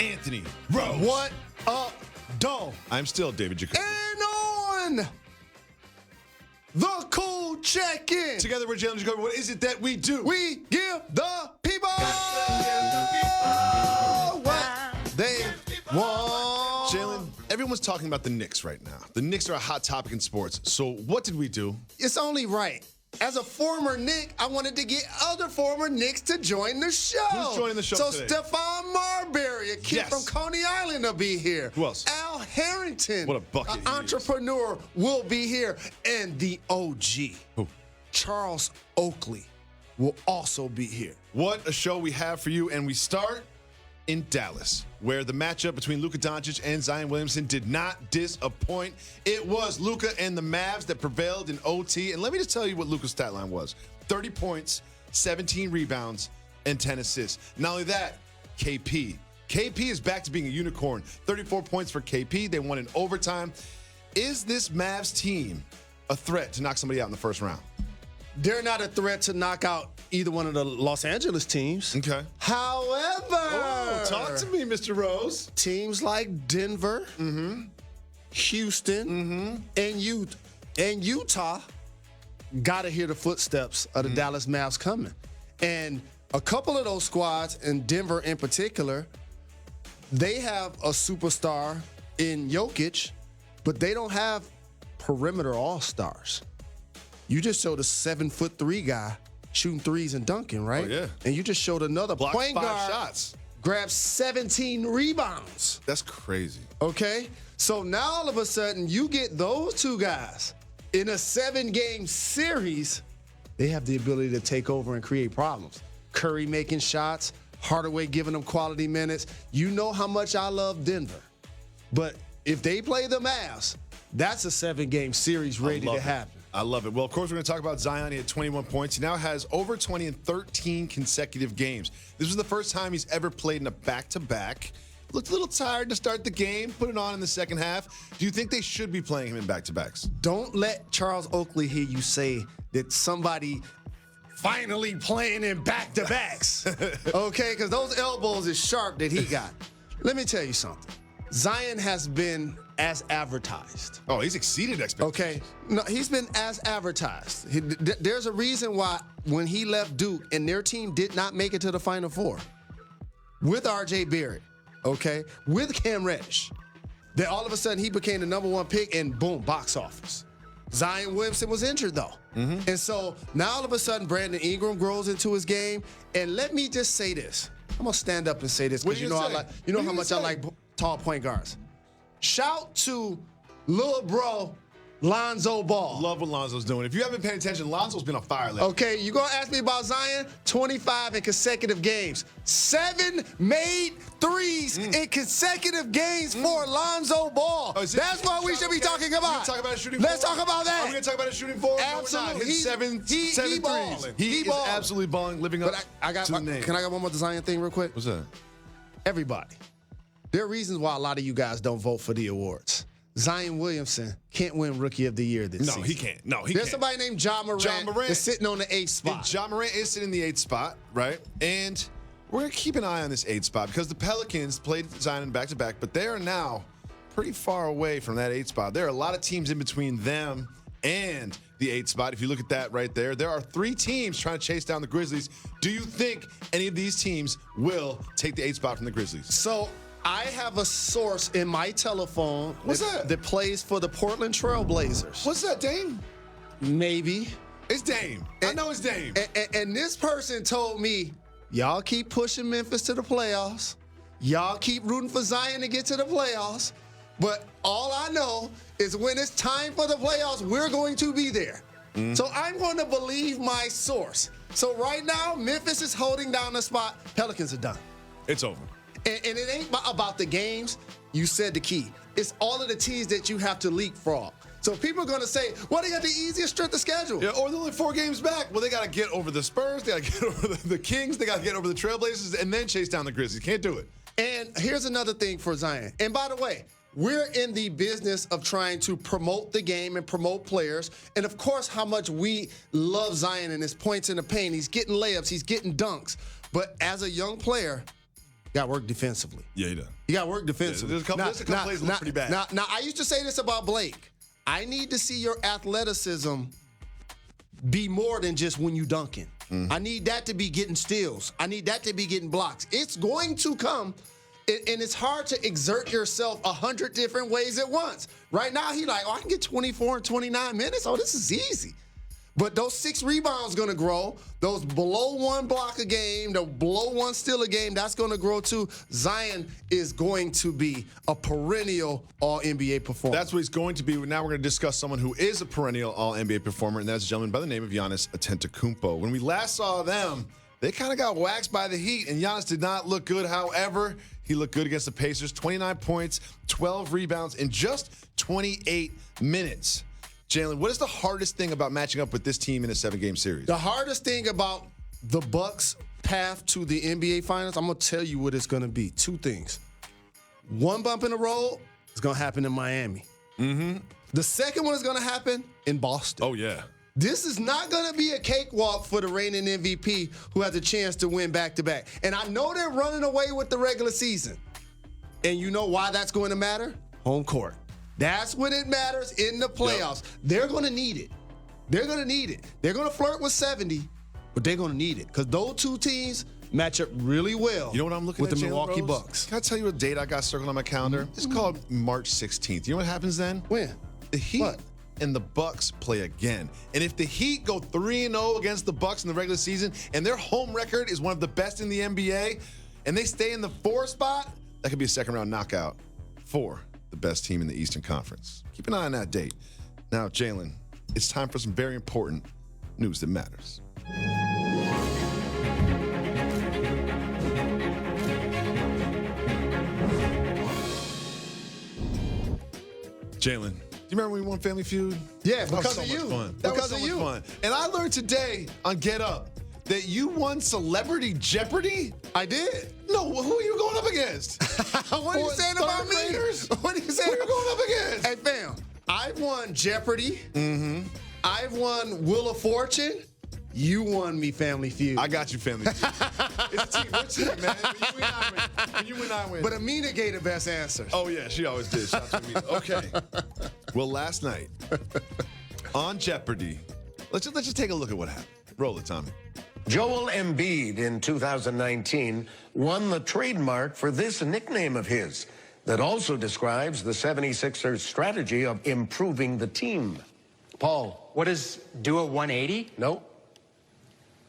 Anthony Rose. What up, doe? I'm still David Jacoby. And on the cool check-in. Together with Jalen Jacoby, what is it that we do? We give the people what they want. Jalen, everyone's talking about the Knicks right now. The Knicks are a hot topic in sports. So what did we do? It's only right. As a former Knick, I wanted to get other former Knicks to join the show. Who's joining the show today? Stephon Marbury, a kid from Coney Island, will be here. Who else? Al Harrington, what a bucket an entrepreneur, will be here. And the OG, Who? Charles Oakley, will also be here. What a show we have for you. And we start in Dallas, where the matchup between Luka Doncic and Zion Williamson did not disappoint. It was Luka and the Mavs that prevailed in OT. And let me just tell you what Luka's stat line was. 30 points, 17 rebounds, and 10 assists. Not only that, KP. KP is back to being a unicorn. 34 points for KP. They won in overtime. Is this Mavs team a threat to knock somebody out in the first round? They're not a threat to knock out either one of the Los Angeles teams. Okay. However, talk to me, Mr. Rose. Teams like Denver, Houston, and Utah got to hear the footsteps of the Dallas Mavs coming. And a couple of those squads, and Denver in particular, they have a superstar in Jokic, but they don't have perimeter all-stars. You just showed a 7'3" guy shooting threes and dunking, right? Oh, yeah. And you just showed another Blocked point 5 guard shots. grabbed 17 rebounds. That's crazy. Okay? So now all of a sudden you get those two guys in a 7-game series. They have the ability to take over and create problems. Curry making shots, Hardaway giving them quality minutes. You know how much I love Denver. But if they play the Mavs, that's a 7-game series ready to happen. I love it. Well, of course, we're going to talk about Zion. He had 21 points. He now has over 20 in 13 consecutive games. This was the first time he's ever played in a back-to-back. Looked a little tired to start the game, put it on in the second half. Do you think they should be playing him in back-to-backs? Don't let Charles Oakley hear you say that somebody finally playing in back-to-backs, okay? Because those elbows is sharp that he got. Let me tell you something. Zion has been as advertised. Oh, he's exceeded expectations. Okay, no, he's been as advertised. There's a reason why when he left Duke and their team did not make it to the Final Four with R.J. Barrett, okay, with Cam Reddish, that all of a sudden he became the #1 pick and boom, box office. Zion Williamson was injured though. And so now all of a sudden Brandon Ingram grows into his game. And let me just say this. I'm gonna stand up and say this because you know how much I like tall point guards. Shout to Lil Bro Lonzo Ball. Love what Lonzo's doing. If you haven't paid attention, Lonzo's been on fire lately. Okay, you're going to ask me about Zion? 25 in consecutive games. 7 made threes in consecutive games for Lonzo Ball. Oh, that's what we should be talking about. We're going to talk about his shooting Let's forward? talk about that. Are we going to talk about his shooting forward? Absolutely. No, his seven he balling. threes. He is balling. absolutely balling, living up to the name. Can I get one more Zion thing real quick? What's that? Everybody. There are reasons why a lot of you guys don't vote for the awards. Zion Williamson can't win Rookie of the Year this season. No, he can't. No, he can't. There's somebody named Ja Morant that's sitting on the 8th spot. And Ja Morant is sitting in the 8th spot, right? And we're going to keep an eye on this 8th spot because the Pelicans played Zion in back-to-back, but they are now pretty far away from that 8th spot. There are a lot of teams in between them and the 8th spot. If you look at that right there, there are 3 teams trying to chase down the Grizzlies. Do you think any of these teams will take the 8th spot from the Grizzlies? So I have a source in my telephone that plays for the Portland Trail Blazers. What's that, Dame? Maybe. It's Dame. I know it's Dame. And this person told me, y'all keep pushing Memphis to the playoffs. Y'all keep rooting for Zion to get to the playoffs. But all I know is when it's time for the playoffs, we're going to be there. So I'm going to believe my source. So right now, Memphis is holding down the spot. Pelicans are done. It's over. And it ain't about the games. You said the key. It's all of the T's that you have to leapfrog. So people are going to say, well, they got the easiest strength of schedule. Yeah, or they're only 4 games back. Well, they got to get over the Spurs. They got to get over the Kings. They got to get over the Trailblazers and then chase down the Grizzlies. Can't do it. And here's another thing for Zion. And by the way, we're in the business of trying to promote the game and promote players. And, of course, how much we love Zion and his points in the paint. He's getting layups. He's getting dunks. But as a young player, got work defensively. Yeah, he does. He got work defensively. There's a couple plays that look pretty bad. Now, I used to say this about Blake. I need to see your athleticism be more than just when you dunking. I need that to be getting steals. I need that to be getting blocks. It's going to come, and it's hard to exert yourself 100 different ways at once. Right now, he like, I can get 24 and 29 minutes. Oh, this is easy. But those 6 rebounds going to grow. Those below 1 block a game, the below 1 steal a game, that's going to grow too. Zion is going to be a perennial All-NBA performer. That's what he's going to be. Now we're going to discuss someone who is a perennial All-NBA performer, and that's a gentleman by the name of Giannis Antetokounmpo. When we last saw them, they kind of got waxed by the Heat, and Giannis did not look good. However, he looked good against the Pacers. 29 points, 12 rebounds in just 28 minutes. Jalen, what is the hardest thing about matching up with this team in a 7-game series? The hardest thing about the Bucks' path to the NBA Finals, I'm going to tell you what it's going to be. 2 things. 1 bump in the road is going to happen in Miami. The second one is going to happen in Boston. Oh, yeah. This is not going to be a cakewalk for the reigning MVP who has a chance to win back-to-back. And I know they're running away with the regular season. And you know why that's going to matter? Home court. That's when it matters in the playoffs. Yep. They're going to need it. They're going to need it. They're going to flirt with 70, but they're going to need it because those 2 teams match up really well. You know what I'm looking with at, the Jalen Milwaukee Rose? Bucks. Can I tell you a date I got circled on my calendar? It's called March 16th. You know what happens then? When? The Heat What? and the Bucks play again. And if the Heat go 3-0 against the Bucks in the regular season, and their home record is one of the best in the NBA, and they stay in the 4 spot, that could be a second-round knockout for the best team in the Eastern Conference. Keep an eye on that date. Now, Jalen, it's time for some very important news that matters. Jalen, do you remember when we won Family Feud? Yeah, That was because so of much you. fun. Because was so of much you. fun. And I learned today on Get Up that you won Celebrity Jeopardy? I did. No, who are you going up against? What are you saying about me? What are you saying? Who are you going up against? Hey, fam, I've won Jeopardy. I've won Wheel of Fortune. You won me Family Feud. I got you, Family Feud. It's a team. We're a team, man. When you win, I win. But Amina gave the best answers. Oh, yeah, she always did. Shout out to Amina. Okay. Well, last night on Jeopardy, let's just take a look at what happened. Roll it, Tommy. Joel Embiid in 2019 won the trademark for this nickname of his that also describes the 76ers' strategy of improving the team. Paul. What is do a 180? No.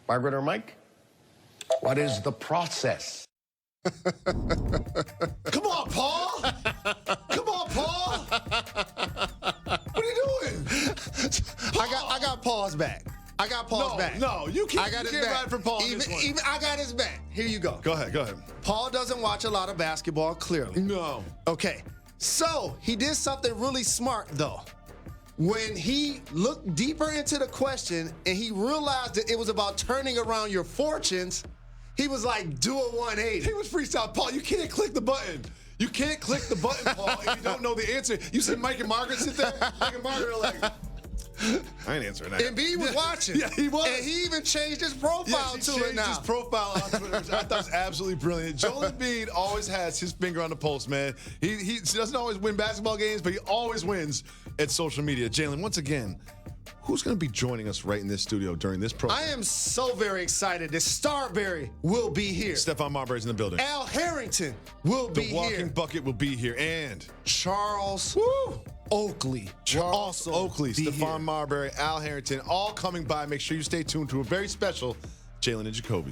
Margaret or Mike? What is the process? Come on, Paul. Come on, Paul. What are you doing? I got Paul's back. I got Paul's back. No, you can't. I got you his can't back. ride for Paul on this one. Even I got his back. Here you go. Go ahead. Paul doesn't watch a lot of basketball, clearly. No. Okay. So he did something really smart, though. When he looked deeper into the question and he realized that it was about turning around your fortunes, he was like, do a 180. He was freestyle. Paul, you can't click the button. You can't click the button, Paul, if you don't know the answer. You see Mike and Margaret sit there? Mike and Margaret are like, I ain't answering that. Embiid was watching. Yeah, he was. And he even changed his profile to it now. His profile on Twitter, which I thought was absolutely brilliant. Joel Embiid always has his finger on the pulse, man. He doesn't always win basketball games, but he always wins at social media. Jalen, once again, who's going to be joining us right in this studio during this program? I am so very excited that Starberry will be here. Stephon Marbury's in the building. Al Harrington will be here. The Walking Bucket will be here. And Charles Oakley. Charles Oakley, be Stephon here. Marbury, Al Harrington, all coming by. Make sure you stay tuned to a very special Jalen and Jacoby.